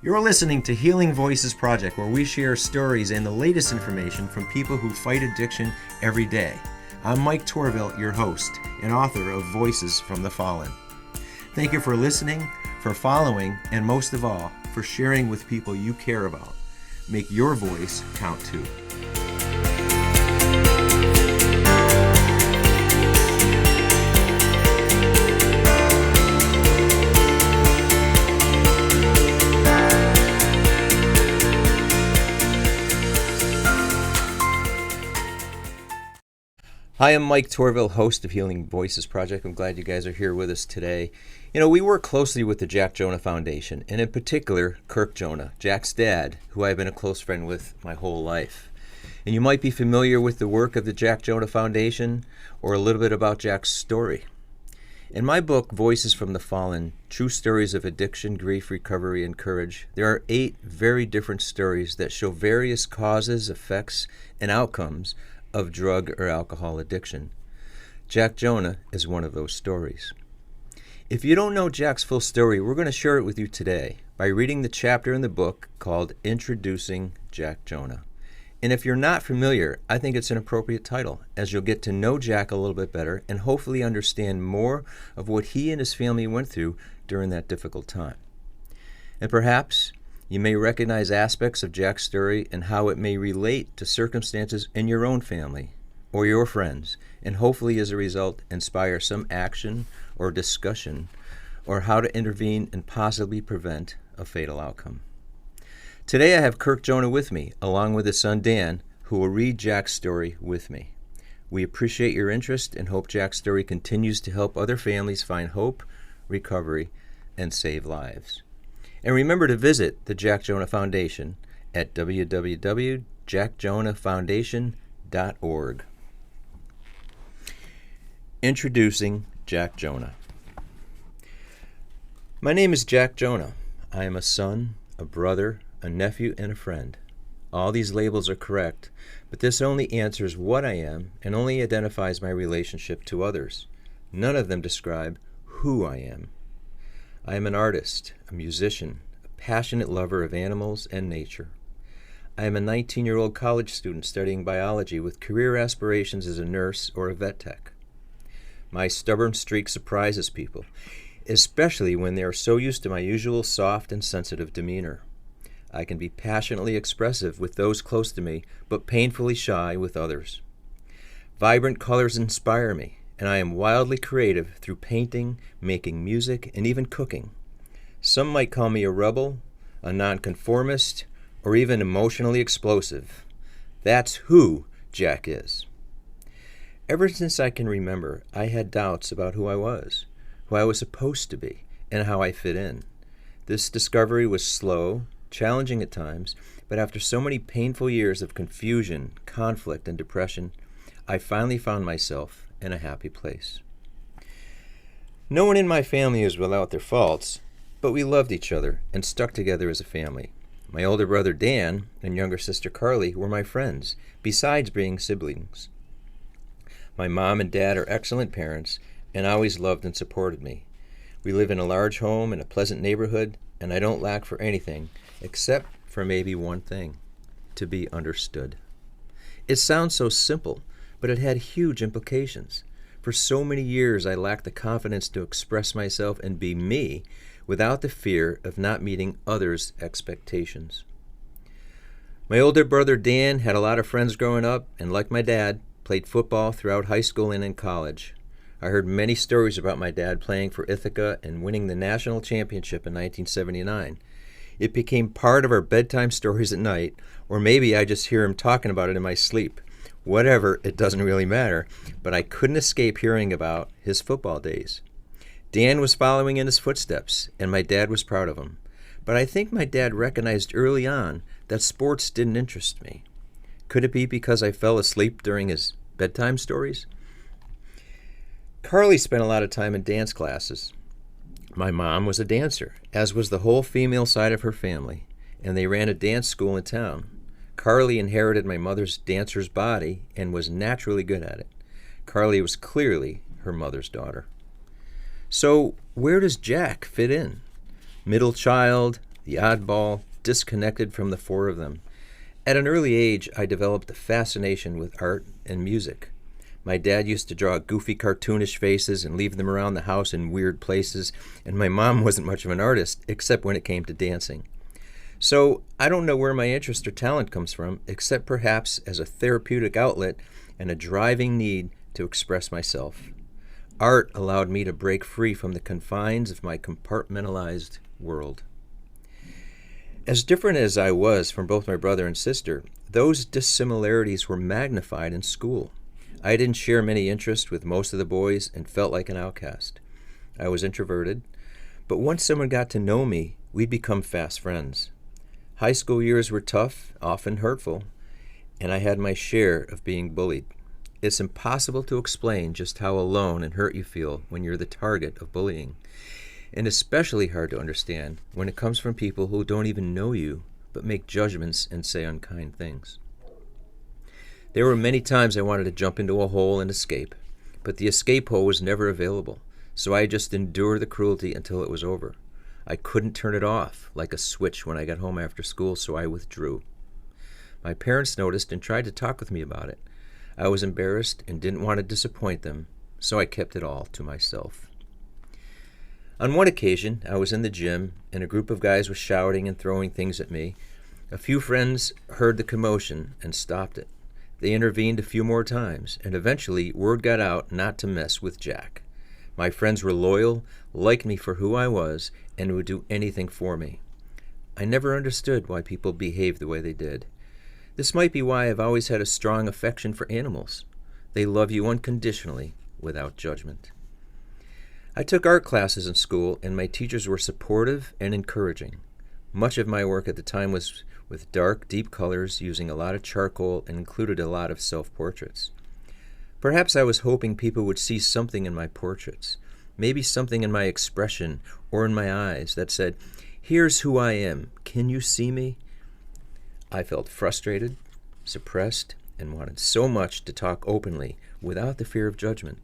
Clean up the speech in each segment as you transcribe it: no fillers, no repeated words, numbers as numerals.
You're listening to Healing Voices Project, where we share stories and the latest information from people who fight addiction every day. I'm Mike Tourville, your host and author of Voices from the Fallen. Thank you for listening, for following, and most of all, for sharing with people you care about. Make your voice count too. Hi, I'm Mike Tourville, host of Healing Voices Project. I'm glad you guys are here with us today. We work closely with the Jack Jonah Foundation, and in particular, Kirk Jonah, Jack's dad, who I've been a close friend with my whole life. And you might be familiar with the work of the Jack Jonah Foundation or a little bit about Jack's story. In my book, Voices from the Fallen, True Stories of Addiction, Grief, Recovery, and Courage, there are 8 very different stories that show various causes, effects, and outcomes of drug or alcohol addiction. Jack Jonah is one of those stories. If you don't know Jack's full story, we're going to share it with you today by reading the chapter in the book called Introducing Jack Jonah. And if you're not familiar, I think it's an appropriate title, as you'll get to know Jack a little bit better and hopefully understand more of what he and his family went through during that difficult time. And perhaps you may recognize aspects of Jack's story and how it may relate to circumstances in your own family or your friends, and hopefully as a result inspire some action or discussion or how to intervene and possibly prevent a fatal outcome. Today I have Kirk Jonah with me, along with his son Dan, who will read Jack's story with me. We appreciate your interest and hope Jack's story continues to help other families find hope, recovery, and save lives. And remember to visit the Jack Jonah Foundation at www.jackjonahfoundation.org. Introducing Jack Jonah. My name is Jack Jonah. I am a son, a brother, a nephew, and a friend. All these labels are correct, but this only answers what I am and only identifies my relationship to others. None of them describe who I am. I am an artist, a musician, a passionate lover of animals and nature. I am a 19-year-old college student studying biology with career aspirations as a nurse or a vet tech. My stubborn streak surprises people, especially when they are so used to my usual soft and sensitive demeanor. I can be passionately expressive with those close to me, but painfully shy with others. Vibrant colors inspire me, and I am wildly creative through painting, making music, and even cooking. Some might call me a rebel, a nonconformist, or even emotionally explosive. That's who Jack is. Ever since I can remember, I had doubts about who I was supposed to be, and how I fit in. This discovery was slow, challenging at times, but after so many painful years of confusion, conflict, and depression, I finally found myself in a happy place. No one in my family is without their faults, but we loved each other and stuck together as a family. My older brother Dan and younger sister Carly were my friends, besides being siblings. My mom and dad are excellent parents and always loved and supported me. We live in a large home in a pleasant neighborhood, and I don't lack for anything except for maybe one thing: to be understood. It sounds so simple, but it had huge implications. For so many years, I lacked the confidence to express myself and be me without the fear of not meeting others' expectations. My older brother Dan had a lot of friends growing up, and like my dad, played football throughout high school and in college. I heard many stories about my dad playing for Ithaca and winning the national championship in 1979. It became part of our bedtime stories at night, or maybe I just hear him talking about it in my sleep. Whatever, it doesn't really matter, but I couldn't escape hearing about his football days. Dan was following in his footsteps, and my dad was proud of him. But I think my dad recognized early on that sports didn't interest me. Could it be because I fell asleep during his bedtime stories? Carly spent a lot of time in dance classes. My mom was a dancer, as was the whole female side of her family, and they ran a dance school in town. Carly inherited my mother's dancer's body and was naturally good at it. Carly was clearly her mother's daughter. So where does Jack fit in? Middle child, the oddball, disconnected from the four of them. At an early age, I developed a fascination with art and music. My dad used to draw goofy cartoonish faces and leave them around the house in weird places, and my mom wasn't much of an artist, except when it came to dancing. So I don't know where my interest or talent comes from, except perhaps as a therapeutic outlet and a driving need to express myself. Art allowed me to break free from the confines of my compartmentalized world. As different as I was from both my brother and sister, those dissimilarities were magnified in school. I didn't share many interests with most of the boys and felt like an outcast. I was introverted, but once someone got to know me, we'd become fast friends. High school years were tough, often hurtful, and I had my share of being bullied. It's impossible to explain just how alone and hurt you feel when you're the target of bullying, and especially hard to understand when it comes from people who don't even know you but make judgments and say unkind things. There were many times I wanted to jump into a hole and escape, but the escape hole was never available, so I just endured the cruelty until it was over. I couldn't turn it off like a switch when I got home after school, so I withdrew. My parents noticed and tried to talk with me about it. I was embarrassed and didn't want to disappoint them, so I kept it all to myself. On one occasion, I was in the gym, and a group of guys was shouting and throwing things at me. A few friends heard the commotion and stopped it. They intervened a few more times, and eventually word got out not to mess with Jack. My friends were loyal, liked me for who I was, and would do anything for me. I never understood why people behaved the way they did. This might be why I've always had a strong affection for animals. They love you unconditionally, without judgment. I took art classes in school, and my teachers were supportive and encouraging. Much of my work at the time was with dark, deep colors, using a lot of charcoal, and included a lot of self-portraits. Perhaps I was hoping people would see something in my portraits, maybe something in my expression or in my eyes that said, "Here's who I am. Can you see me?" I felt frustrated, suppressed, and wanted so much to talk openly without the fear of judgment.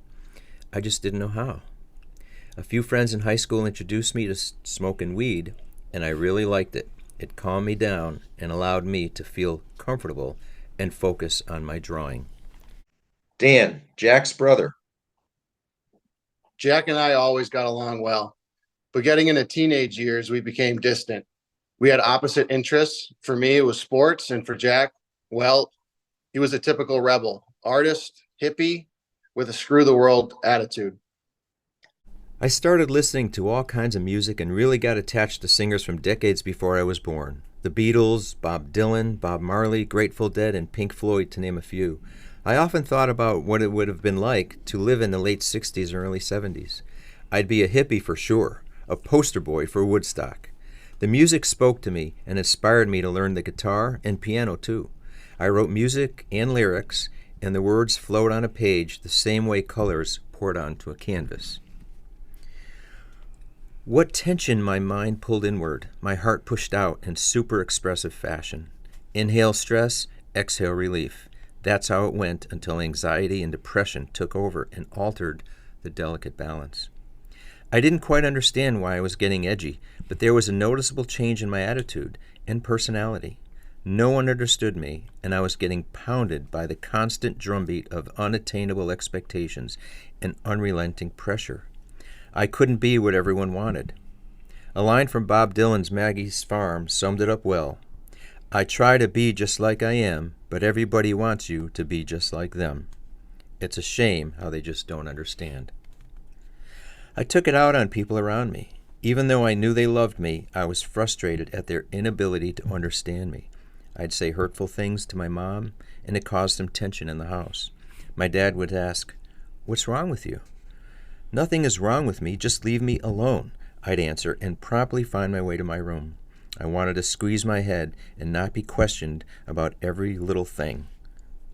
I just didn't know how. A few friends in high school introduced me to smoking weed, and I really liked it. It calmed me down and allowed me to feel comfortable and focus on my drawing. Dan, Jack's brother. Jack and I always got along well, but getting into teenage years, we became distant. We had opposite interests. For me, it was sports, and for Jack, well, he was a typical rebel, artist, hippie, with a screw the world attitude. I started listening to all kinds of music and really got attached to singers from decades before I was born. The Beatles, Bob Dylan, Bob Marley, Grateful Dead, and Pink Floyd, to name a few. I often thought about what it would have been like to live in the late 60s or early 70s. I'd be a hippie for sure, a poster boy for Woodstock. The music spoke to me and inspired me to learn the guitar and piano too. I wrote music and lyrics, and the words flowed on a page the same way colors poured onto a canvas. What tension my mind pulled inward, my heart pushed out in super expressive fashion. Inhale stress, exhale relief. That's how it went until anxiety and depression took over and altered the delicate balance. I didn't quite understand why I was getting edgy, but there was a noticeable change in my attitude and personality. No one understood me, and I was getting pounded by the constant drumbeat of unattainable expectations and unrelenting pressure. I couldn't be what everyone wanted. A line from Bob Dylan's Maggie's Farm summed it up well. I try to be just like I am, but everybody wants you to be just like them. It's a shame how they just don't understand. I took it out on people around me. Even though I knew they loved me, I was frustrated at their inability to understand me. I'd say hurtful things to my mom, and it caused some tension in the house. My dad would ask, "What's wrong with you?" "Nothing is wrong with me, just leave me alone," I'd answer and promptly find my way to my room. I wanted to squeeze my head and not be questioned about every little thing.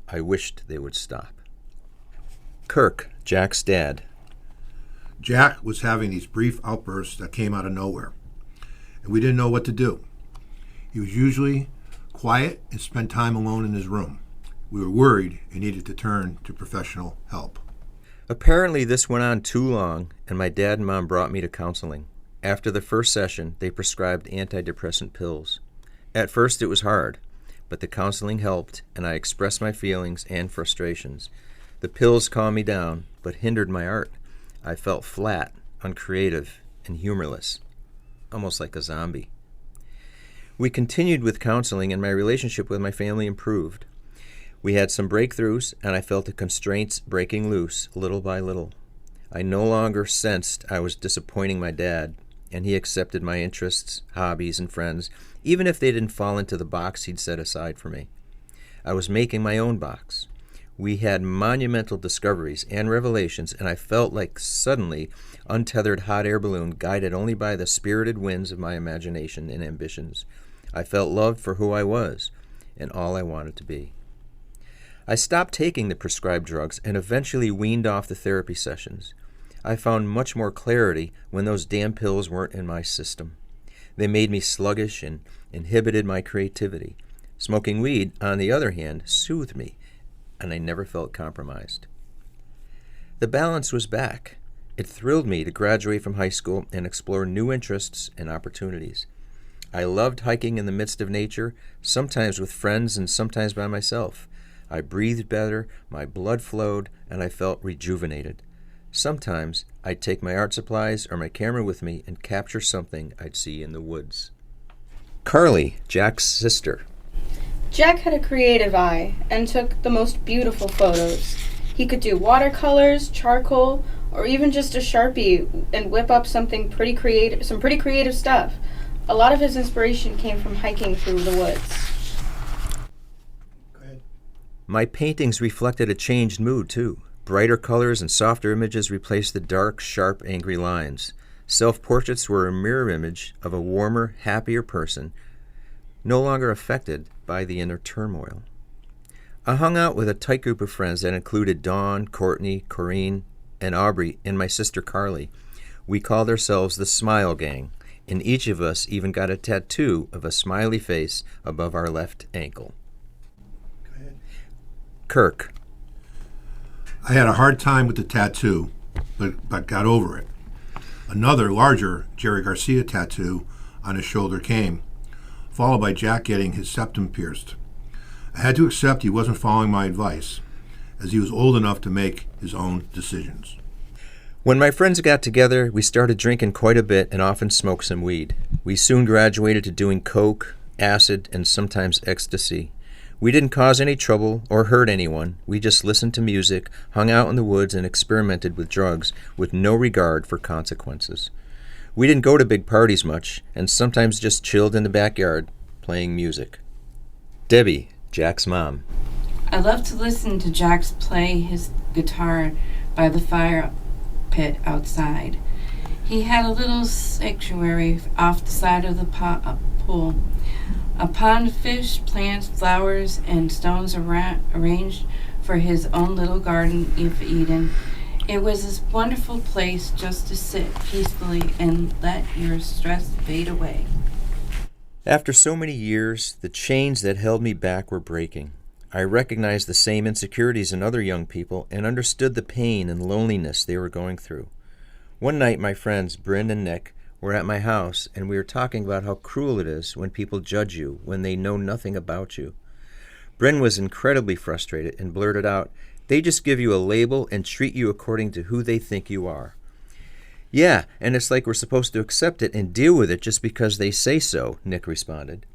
I wished they would stop. Kirk, Jack's dad. Jack was having these brief outbursts that came out of nowhere, and we didn't know what to do. He was usually quiet and spent time alone in his room. We were worried and needed to turn to professional help. Apparently this went on too long, and my dad and mom brought me to counseling. After the first session, they prescribed antidepressant pills. At first it was hard, but the counseling helped, and I expressed my feelings and frustrations. The pills calmed me down, but hindered my art. I felt flat, uncreative, and humorless, almost like a zombie. We continued with counseling, and my relationship with my family improved. We had some breakthroughs, and I felt the constraints breaking loose little by little. I no longer sensed I was disappointing my dad, and he accepted my interests, hobbies, and friends, even if they didn't fall into the box he'd set aside for me. I was making my own box. We had monumental discoveries and revelations, and I felt like suddenly untethered hot air balloon guided only by the spirited winds of my imagination and ambitions. I felt loved for who I was and all I wanted to be. I stopped taking the prescribed drugs and eventually weaned off the therapy sessions. I found much more clarity when those damn pills weren't in my system. They made me sluggish and inhibited my creativity. Smoking weed, on the other hand, soothed me, and I never felt compromised. The balance was back. It thrilled me to graduate from high school and explore new interests and opportunities. I loved hiking in the midst of nature, sometimes with friends and sometimes by myself. I breathed better, my blood flowed, and I felt rejuvenated. Sometimes I'd take my art supplies or my camera with me and capture something I'd see in the woods. Carly, Jack's sister. Jack had a creative eye and took the most beautiful photos. He could do watercolors, charcoal, or even just a Sharpie and whip up some pretty creative stuff. A lot of his inspiration came from hiking through the woods. Go ahead. My paintings reflected a changed mood, too. Brighter colors and softer images replaced the dark, sharp, angry lines. Self-portraits were a mirror image of a warmer, happier person, no longer affected by the inner turmoil. I hung out with a tight group of friends that included Dawn, Courtney, Corrine, and Aubrey, and my sister Carly. We called ourselves the Smile Gang, and each of us even got a tattoo of a smiley face above our left ankle. Go ahead. Kirk. I had a hard time with the tattoo, but got over it. Another, larger Jerry Garcia tattoo on his shoulder came, followed by Jack getting his septum pierced. I had to accept he wasn't following my advice, as he was old enough to make his own decisions. When my friends got together, we started drinking quite a bit and often smoked some weed. We soon graduated to doing coke, acid, and sometimes ecstasy. We didn't cause any trouble or hurt anyone. We just listened to music, hung out in the woods, and experimented with drugs with no regard for consequences. We didn't go to big parties much, and sometimes just chilled in the backyard, playing music. Debbie, Jack's mom. I love to listen to Jack play his guitar by the fire pit outside. He had a little sanctuary off the side of the pool. A pond of fish, plants, flowers, and stones arranged for his own little garden of Eden. It was a wonderful place just to sit peacefully and let your stress fade away. After so many years, the chains that held me back were breaking. I recognized the same insecurities in other young people and understood the pain and loneliness they were going through. One night, my friends, Bryn and Nick, were at my house, and we were talking about how cruel it is when people judge you when they know nothing about you. Bryn was incredibly frustrated and blurted out, "They just give you a label and treat you according to who they think you are." "Yeah, and it's like we're supposed to accept it and deal with it just because they say so," Nick responded.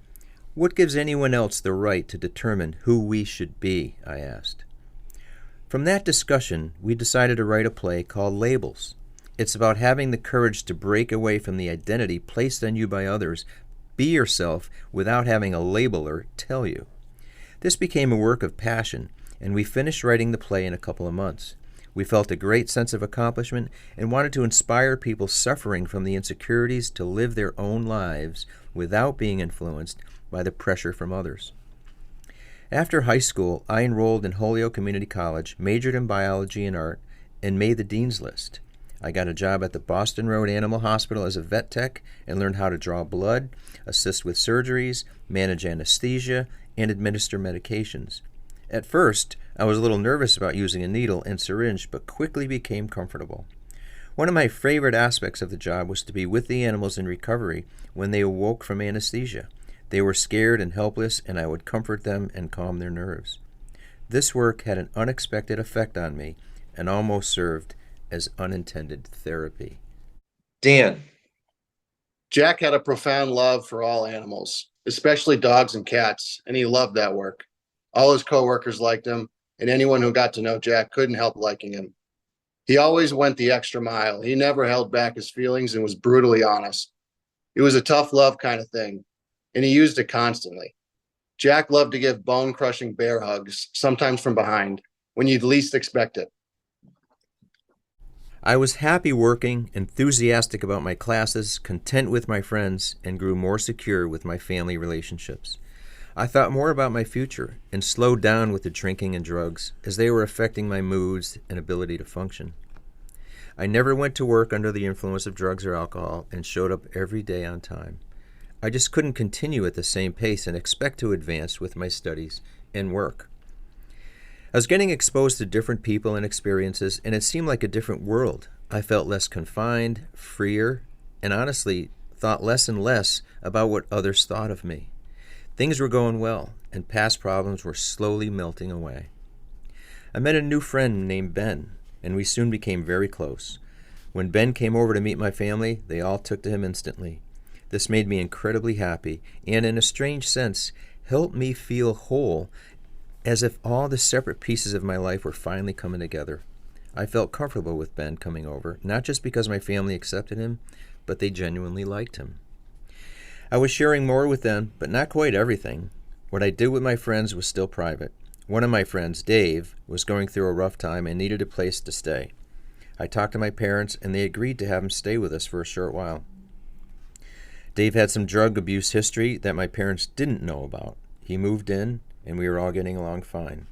"What gives anyone else the right to determine who we should be?" I asked. From that discussion, we decided to write a play called Labels. It's about having the courage to break away from the identity placed on you by others, be yourself without having a labeler tell you. This became a work of passion, and we finished writing the play in a couple of months. We felt a great sense of accomplishment and wanted to inspire people suffering from the insecurities to live their own lives without being influenced by the pressure from others. After high school, I enrolled in Holyoke Community College, majored in biology and art, and made the dean's list. I got a job at the Boston Road Animal Hospital as a vet tech and learned how to draw blood, assist with surgeries, manage anesthesia, and administer medications. At first, I was a little nervous about using a needle and syringe, but quickly became comfortable. One of my favorite aspects of the job was to be with the animals in recovery when they awoke from anesthesia. They were scared and helpless, and I would comfort them and calm their nerves. This work had an unexpected effect on me and almost served as unintended therapy. Dan. Jack had a profound love for all animals, especially dogs and cats, and he loved that work. All his coworkers liked him, and anyone who got to know Jack couldn't help liking him. He always went the extra mile. He never held back his feelings and was brutally honest. It was a tough love kind of thing, and he used it constantly. Jack loved to give bone-crushing bear hugs, sometimes from behind, when you'd least expect it. I was happy working, enthusiastic about my classes, content with my friends, and grew more secure with my family relationships. I thought more about my future and slowed down with the drinking and drugs as they were affecting my moods and ability to function. I never went to work under the influence of drugs or alcohol and showed up every day on time. I just couldn't continue at the same pace and expect to advance with my studies and work. I was getting exposed to different people and experiences, and it seemed like a different world. I felt less confined, freer, and honestly thought less and less about what others thought of me. Things were going well, and past problems were slowly melting away. I met a new friend named Ben, and we soon became very close. When Ben came over to meet my family, they all took to him instantly. This made me incredibly happy, and in a strange sense, helped me feel whole, as if all the separate pieces of my life were finally coming together. I felt comfortable with Ben coming over, not just because my family accepted him, but they genuinely liked him. I was sharing more with them, but not quite everything. What I did with my friends was still private. One of my friends, Dave, was going through a rough time and needed a place to stay. I talked to my parents, and they agreed to have him stay with us for a short while. Dave had some drug abuse history that my parents didn't know about. He moved in, and we were all getting along fine.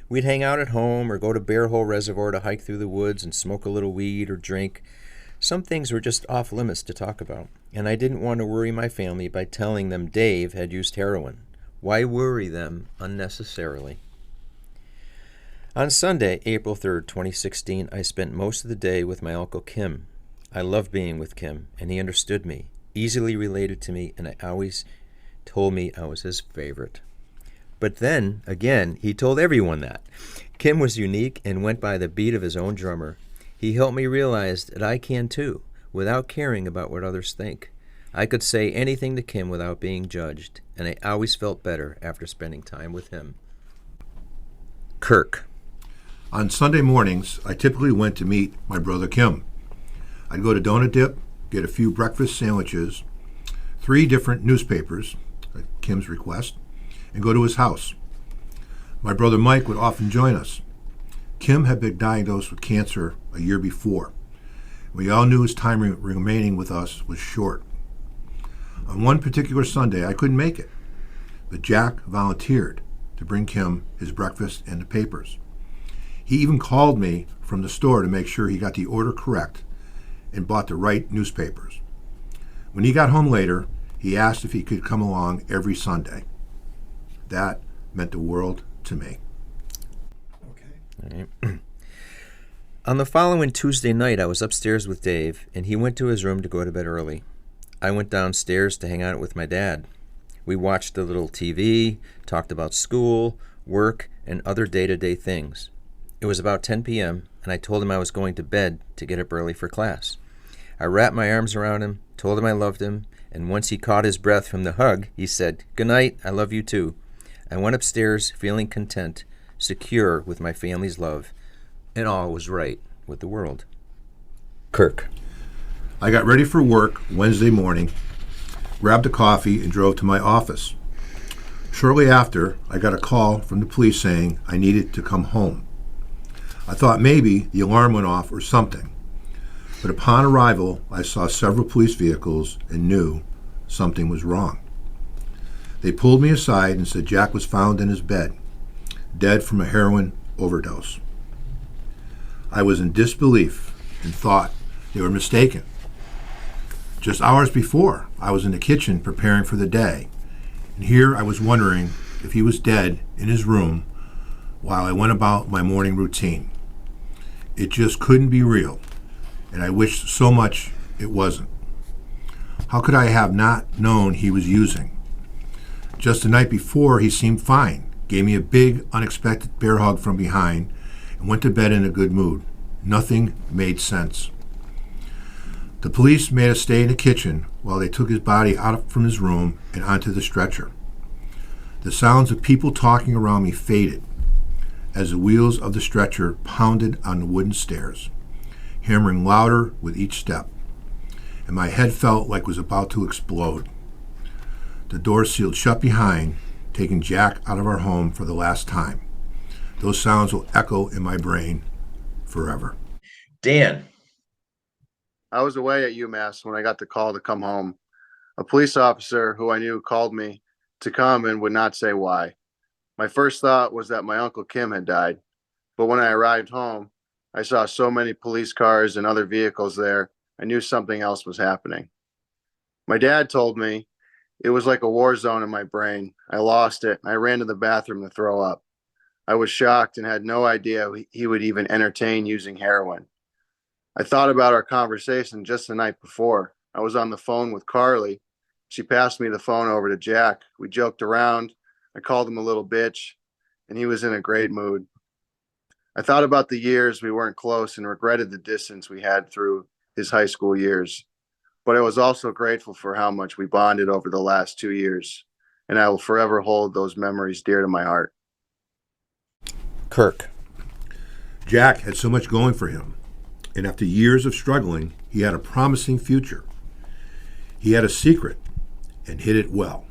We'd hang out at home or go to Bear Hole Reservoir to hike through the woods and smoke a little weed or drink. Some things were just off limits to talk about, and I didn't want to worry my family by telling them Dave had used heroin. Why worry them unnecessarily? On Sunday, April 3rd, 2016, I spent most of the day with my Uncle Kim. I loved being with Kim, and he understood me, easily related to me, and I always told me I was his favorite. But then, again, he told everyone that. Kim was unique and went by the beat of his own drummer. He helped me realize that I can too, without caring about what others think. I could say anything to Kim without being judged, and I always felt better after spending time with him. Kirk. On Sunday mornings, I typically went to meet my brother Kim. I'd go to Donut Dip, get a few breakfast sandwiches, 3 different newspapers, at Kim's request, and go to his house. My brother Mike would often join us. Kim had been diagnosed with cancer a year before. We all knew his time remaining with us was short. On one particular Sunday, I couldn't make it, but Jack volunteered to bring Kim his breakfast and the papers. He even called me from the store to make sure he got the order correct and bought the right newspapers. When he got home later, he asked if he could come along every Sunday. That meant the world to me. Okay. All right. On the following Tuesday night, I was upstairs with Dave, and he went to his room to go to bed early. I went downstairs to hang out with my dad. We watched a little TV, talked about school, work, and other day-to-day things. It was about 10 p.m., and I told him I was going to bed to get up early for class. I wrapped my arms around him, told him I loved him, and once he caught his breath from the hug, he said, "Good night, I love you too." I went upstairs feeling content, secure with my family's love, and all was right with the world. Kirk. I got ready for work Wednesday morning, grabbed a coffee, and drove to my office. Shortly after, I got a call from the police saying I needed to come home. I thought maybe the alarm went off or something, but upon arrival, I saw several police vehicles and knew something was wrong. They pulled me aside and said Jack was found in his bed, dead from a heroin overdose. I was in disbelief and thought they were mistaken. Just hours before, I was in the kitchen preparing for the day, and here I was wondering if he was dead in his room while I went about my morning routine. It just couldn't be real, and I wished so much it wasn't. How could I have not known he was using? Just the night before, he seemed fine, gave me a big, unexpected bear hug from behind, and went to bed in a good mood. Nothing made sense. The police made us stay in the kitchen while they took his body out from his room and onto the stretcher. The sounds of people talking around me faded as the wheels of the stretcher pounded on the wooden stairs, hammering louder with each step, and my head felt like it was about to explode. The door sealed shut behind, taking Jack out of our home for the last time. Those sounds will echo in my brain forever. Dan. I was away at UMass when I got the call to come home. A police officer who I knew called me to come and would not say why. My first thought was that my Uncle Kim had died, but when I arrived home, I saw so many police cars and other vehicles there, I knew something else was happening. My dad told me it was like a war zone in my brain. I lost it, and I ran to the bathroom to throw up. I was shocked and had no idea he would even entertain using heroin. I thought about our conversation just the night before. I was on the phone with Carly. She passed me the phone over to Jack. We joked around. I called him a little bitch, and he was in a great mood. I thought about the years we weren't close and regretted the distance we had through his high school years. But I was also grateful for how much we bonded over the last 2 years, and I will forever hold those memories dear to my heart. Kirk. Jack had so much going for him, and after years of struggling, he had a promising future. He had a secret and hid it well.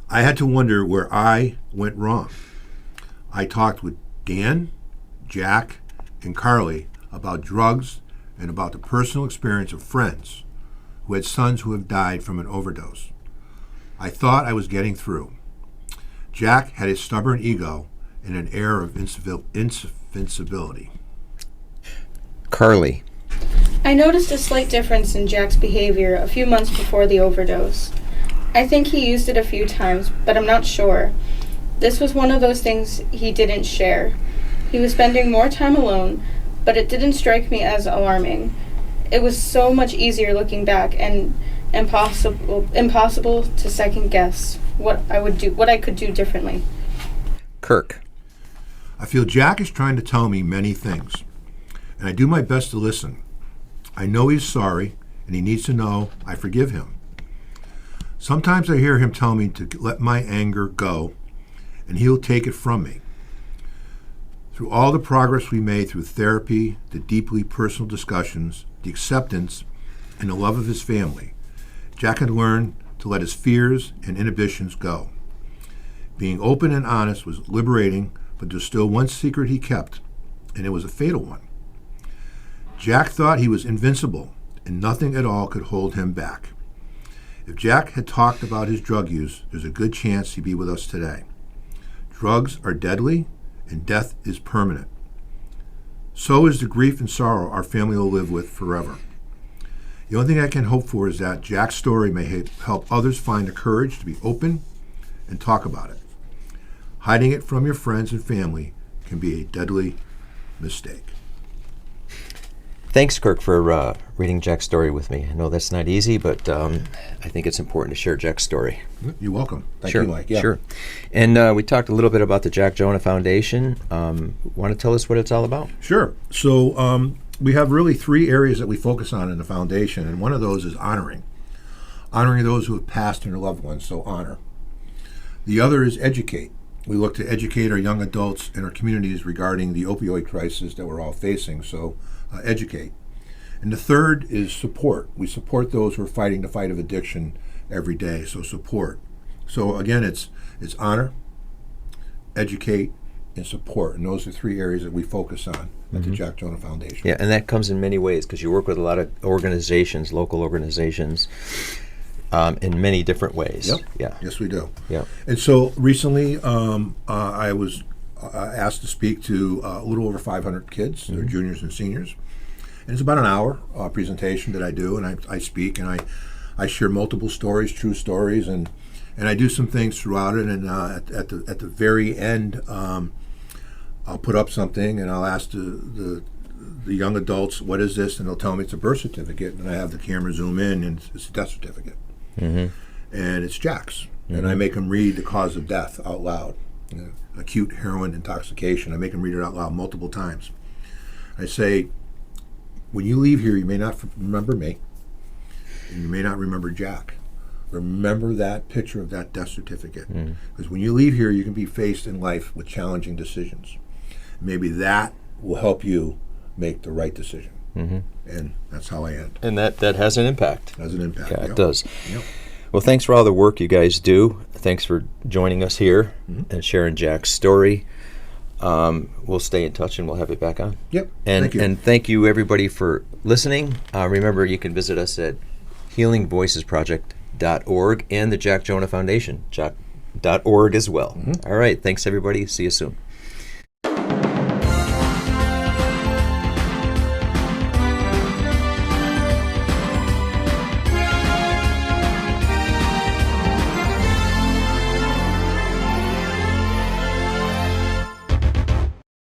I had to wonder where I went wrong. I talked with Dan, Jack, and Carly about drugs and about the personal experience of friends who had sons who have died from an overdose. I thought I was getting through. Jack had a stubborn ego and an air of invincibility. Carly. I noticed a slight difference in Jack's behavior a few months before the overdose. I think he used it a few times, but I'm not sure. This was one of those things he didn't share. He was spending more time alone, but it didn't strike me as alarming. It was so much easier looking back and impossible to second guess what I could do differently. Kirk. I feel Jack is trying to tell me many things, and I do my best to listen. I know he's sorry, and he needs to know I forgive him. Sometimes I hear him tell me to let my anger go, and he'll take it from me. Through all the progress we made through therapy, the deeply personal discussions, the acceptance, and the love of his family, Jack had learned to let his fears and inhibitions go. Being open and honest was liberating, but there's still one secret he kept, and it was a fatal one. Jack thought he was invincible, and nothing at all could hold him back. If Jack had talked about his drug use, there's a good chance he'd be with us today. Drugs are deadly, and death is permanent. So is the grief and sorrow our family will live with forever. The only thing I can hope for is that Jack's story may help others find the courage to be open and talk about it. Hiding it from your friends and family can be a deadly mistake. Thanks, Kirk, for reading Jack's story with me. I know that's not easy, but I think it's important to share Jack's story. You're welcome. Thank Sure, you, Mike. Yeah. Sure. And we talked a little bit about the Jack Jonah Foundation. Want to tell us what it's all about? Sure. So we have really 3 areas that we focus on in the foundation, and one of those is honoring those who have passed and their loved ones, so honor. The other is educate. We look to educate our young adults in our communities regarding the opioid crisis that we're all facing, so educate. And the third is support. We support those who are fighting the fight of addiction every day, so support. So again, it's honor, educate, and support, and those are 3 areas that we focus on at the Jack Jonah Foundation. Yeah, and that comes in many ways because you work with a lot of organizations, local organizations, in many different ways. Yep. Yeah. Yes, we do. Yeah. And so recently, I was asked to speak to a little over 500 kids. They're juniors and seniors. And it's about an hour presentation that I do, and I speak, and I share multiple stories, true stories, and I do some things throughout it. And at the very end, I'll put up something, and I'll ask the the young adults, what is this? And they'll tell me it's a birth certificate. And I have the camera zoom in, and it's a death certificate. And it's Jack's. And I make them read the cause of death out loud. Acute heroin intoxication. I make them read it out loud multiple times. I say, when you leave here, you may not remember me, and you may not remember Jack. Remember that picture of that death certificate. Because when you leave here, you can be faced in life with challenging decisions. Maybe that will help you make the right decision. And that's how I end. And that has an impact. Has an impact. Yeah, it does. Well, thanks for all the work you guys do. Thanks for joining us here and sharing Jack's story. We'll stay in touch and we'll have it back on. Thank you. And thank you, everybody, for listening. Remember, you can visit us at healingvoicesproject.org and the Jack Jonah Foundation, jack.org as well. All right. Thanks, everybody. See you soon.